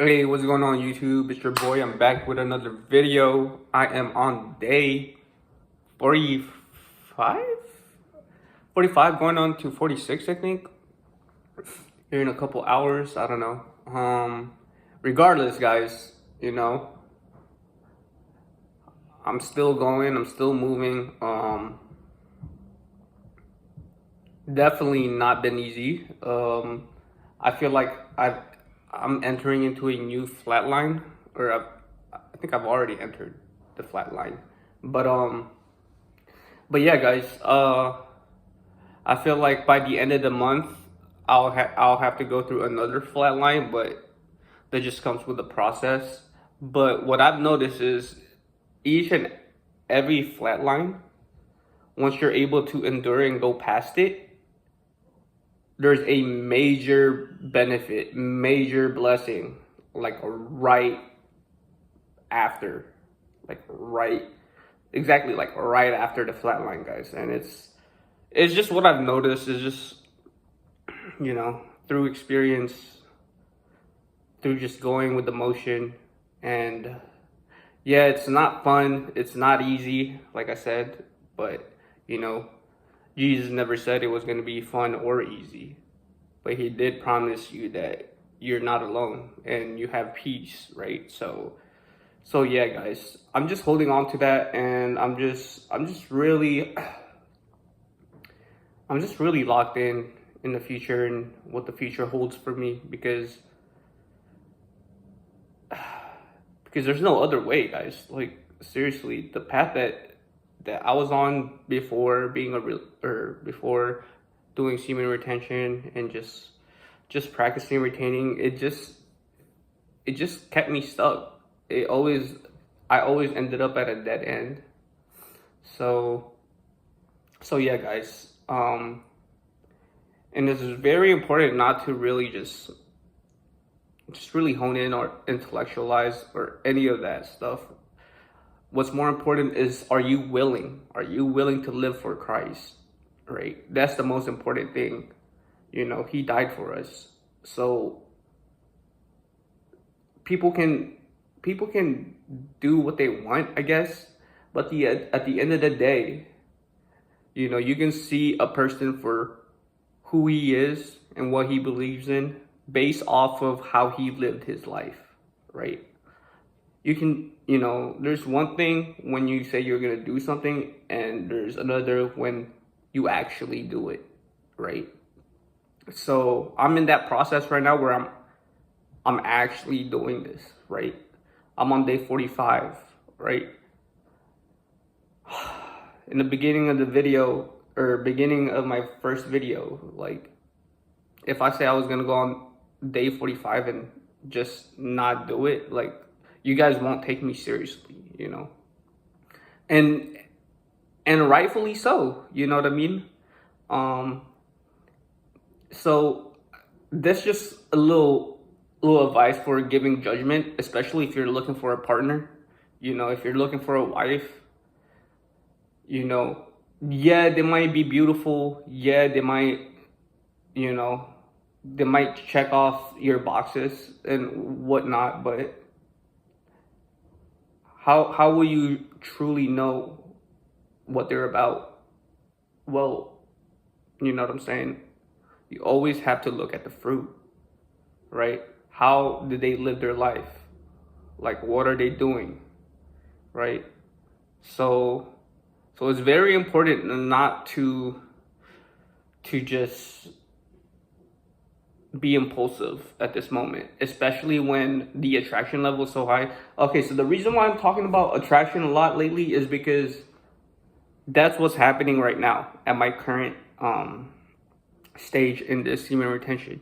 Hey, what's going on YouTube? It's your boy. I'm back with another video. I am on day 45? 45 going on to 46, I think. Here in a couple hours. I don't know. Regardless, guys, I'm still going. I'm still moving. Definitely not been easy. I feel like I'm entering into a new flat line, or I think I've already entered the flat line. But yeah, guys. I feel like by the end of the month, I'll have to go through another flat line, but that just comes with the process. But what I've noticed is each and every flat line, once you're able to endure and go past it, there's a major benefit, major blessing, like right after, like right, exactly like right after the flat line, guys. And it's just what I've noticed is just, through experience, through just going with the motion. And yeah, it's not fun, it's not easy, like I said, but Jesus never said it was going to be fun or easy, but he did promise you that you're not alone and you have peace, right? So yeah, guys, I'm just holding on to that, and I'm just really locked in the future and what the future holds for me, because there's no other way, guys. Like, seriously, the path that I was on before being a real, or before doing semen retention and just practicing retaining, it just kept me stuck. I always ended up at a dead end. So yeah, guys. And this is very important not to really just really hone in or intellectualize or any of that stuff. What's more important is, are you willing? Are you willing to live for Christ? Right? That's the most important thing. He died for us. So people can do what they want, I guess, but at the end of the day, you can see a person for who he is and what he believes in based off of how he lived his life, right? You can, there's one thing when you say you're going to do something, and there's another when you actually do it, right? So I'm in that process right now where I'm actually doing this, right? I'm on day 45, right? In the beginning of the video, or beginning of my first video, like, if I say I was gonna go on day 45 and just not do it, like, you guys won't take me seriously, and rightfully so, you know what I mean? So that's just a little advice for giving judgment, especially if you're looking for a partner. If you're looking for a wife, yeah, they might be beautiful. Yeah, they might check off your boxes and whatnot, but how will you truly know what they're about? Well, you know what I'm saying? You always have to look at the fruit, right? How did they live their life? Like, what are they doing, right? So it's very important not to just be impulsive at this moment, especially when the attraction level is so high. Okay, so the reason why I'm talking about attraction a lot lately is because that's what's happening right now at my current stage in this semen retention.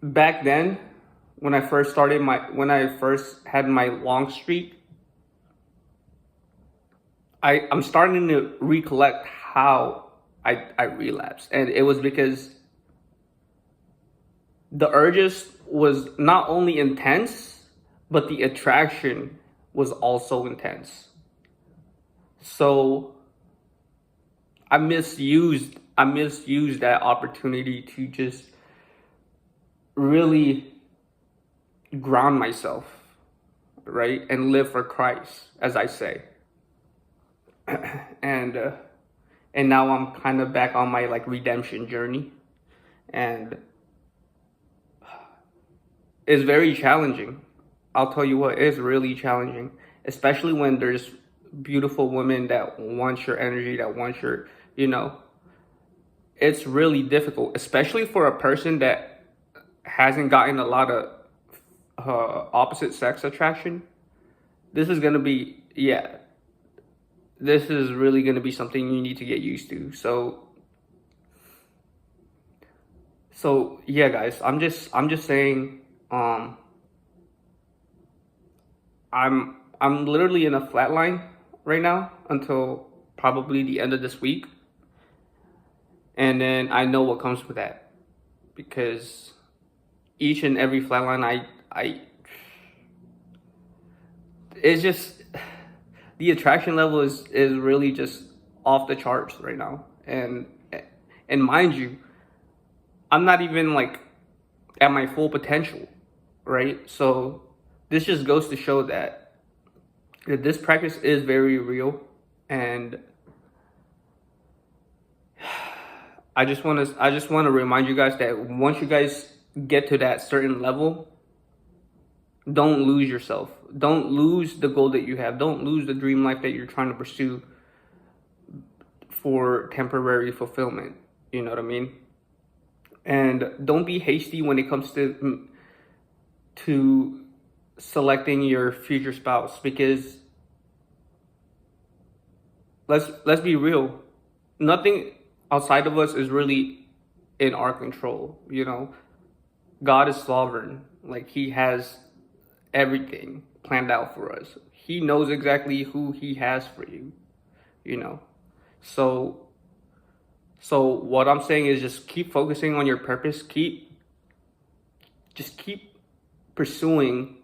Back then, when I first had my long streak, I'm starting to recollect how I relapsed, and it was because the urges was not only intense, but the attraction was also intense. So I misused that opportunity to just really ground myself, right, and live for Christ, as I say. and uh, and now I'm kind of back on my like redemption journey, and it's very challenging. I'll tell you what, it's really challenging, especially when there's beautiful women that want your energy, that want your, you know, it's really difficult, especially for a person that hasn't gotten a lot of opposite sex attraction. This is gonna be, yeah, this is really gonna be something you need to get used to. So yeah, guys, I'm just saying, um, I'm literally in a flat line right now until probably the end of this week, and then I know what comes with that because each and every flatline I it's just the attraction level is really just off the charts right now, and mind you, I'm not even like at my full potential, right? So this just goes to show that this practice is very real, and I just want to remind you guys that once you guys get to that certain level, don't lose yourself. Don't lose the goal that you have. Don't lose the dream life that you're trying to pursue for temporary fulfillment. You know what I mean? And don't be hasty when it comes to selecting your future spouse, because let's be real. Nothing outside of us is really in our control, you know. God is sovereign. Like he has everything planned out for us. He knows exactly who he has for you, you know. So so what I'm saying is just keep focusing on your purpose. Keep pursuing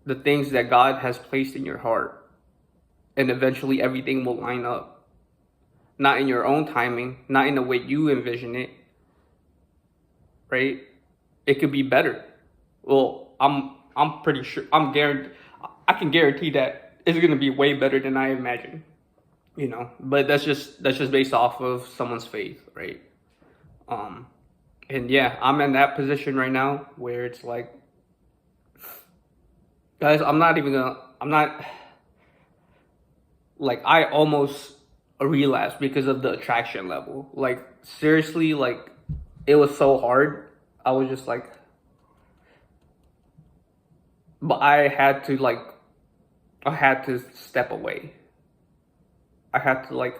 the things that God has placed in your heart, and eventually everything will line up. Not in your own timing, not in the way you envision it, right? It could be better. Well, I'm pretty sure, I can guarantee that it's gonna be way better than I imagine, you know. But that's just based off of someone's faith, right? Um, and yeah, I'm in that position right now where it's like, guys, I'm not like, I almost relapsed because of the attraction level. Like seriously, like it was so hard. I was just like, but I had to step away. I had to like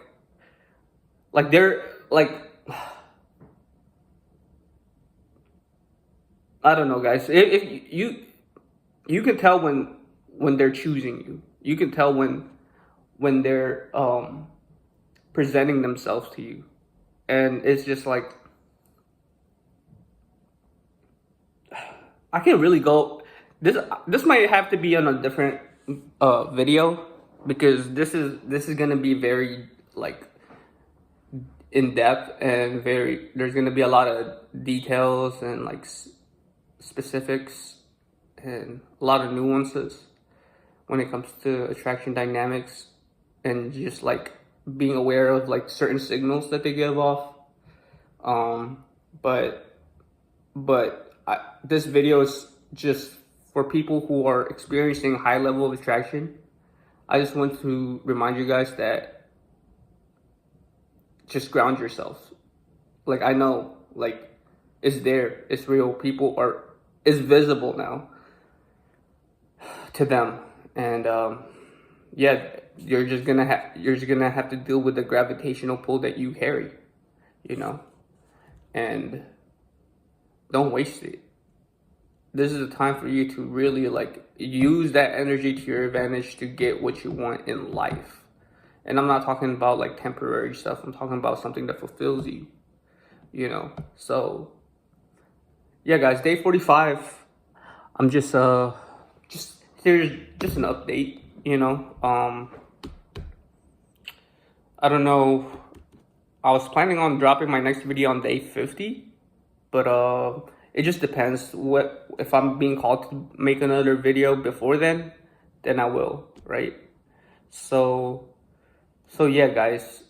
they're like, I don't know, guys. If you can tell when they're choosing you. You can tell when they're presenting themselves to you, and it's just like, I can't really go. This might have to be on a different video, because this is gonna be very like in depth, and very, there's gonna be a lot of details and like specifics and a lot of nuances when it comes to attraction dynamics, and just like being aware of like certain signals that they give off. Um, but this video is just for people who are experiencing high level of attraction. I just want to remind you guys that just ground yourselves. Like I know, like it's there, it's real. It's visible now to them, and yeah, you're just gonna have to deal with the gravitational pull that you carry, you know, and don't waste it. This is a time for you to really like use that energy to your advantage to get what you want in life. And I'm not talking about like temporary stuff. I'm talking about something that fulfills you, you know. So yeah, guys, day 45. I'm just here's just an update, you know. I don't know. I was planning on dropping my next video on day 50, but it just depends. What if I'm being called to make another video before then I will, right? So yeah, guys.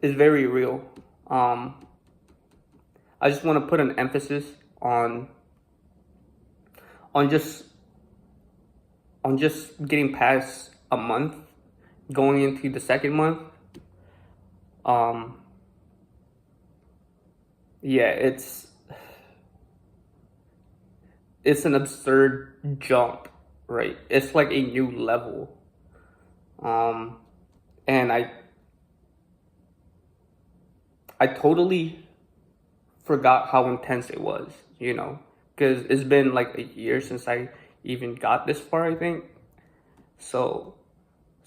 It's very real. I just want to put an emphasis on on just on just getting past a month, going into the second month. Um, yeah, it's an absurd jump, right? It's like a new level. Um, and I totally forgot how intense it was, because it's been like a year since I even got this far, I think. So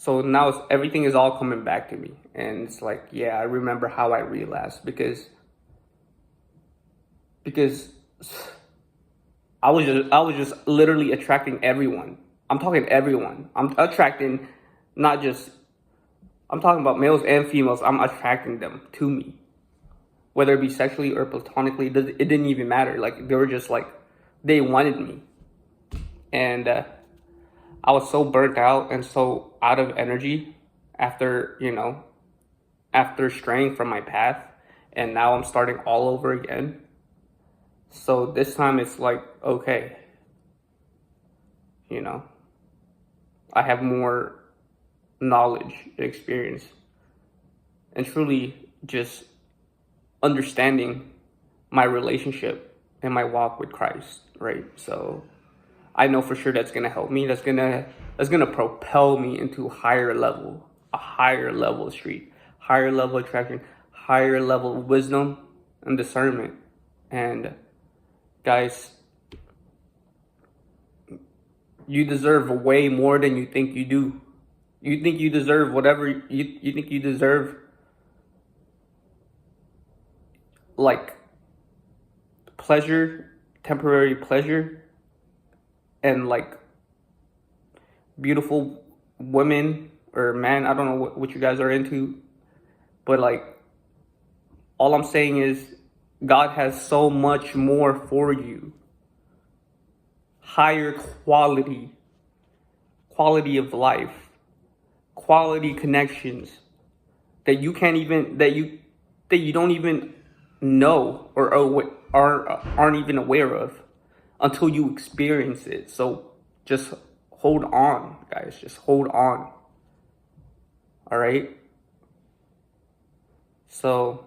now everything is all coming back to me, and it's like, yeah, I remember how I relapsed because I was just literally attracting everyone. I'm talking everyone. I'm attracting not just I'm talking about males and females. I'm attracting them to me, whether it be sexually or platonically. It didn't even matter. Like, they were just like, they wanted me, and I was so burnt out and so out of energy after after straying from my path, and now I'm starting all over again. So this time it's like, okay, you know, I have more knowledge, experience, and truly just understanding my relationship and my walk with Christ, right? So I know for sure that's gonna help me. That's gonna propel me into a higher level street, higher level attraction, higher level of wisdom and discernment. And guys, you deserve way more than you think you do. You think you deserve whatever you think you deserve, like pleasure, temporary pleasure, and like beautiful women or men. I don't know what you guys are into, but like, all I'm saying is God has so much more for you. Higher quality of life, quality connections that you can't even that you don't even know or aren't even aware of until you experience it. So just hold on, guys. Just hold on. All right. So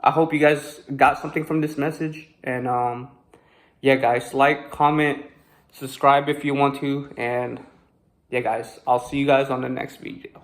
I hope you guys got something from this message, and yeah, guys, like, comment, subscribe if you want to, and yeah, guys, I'll see you guys on the next video.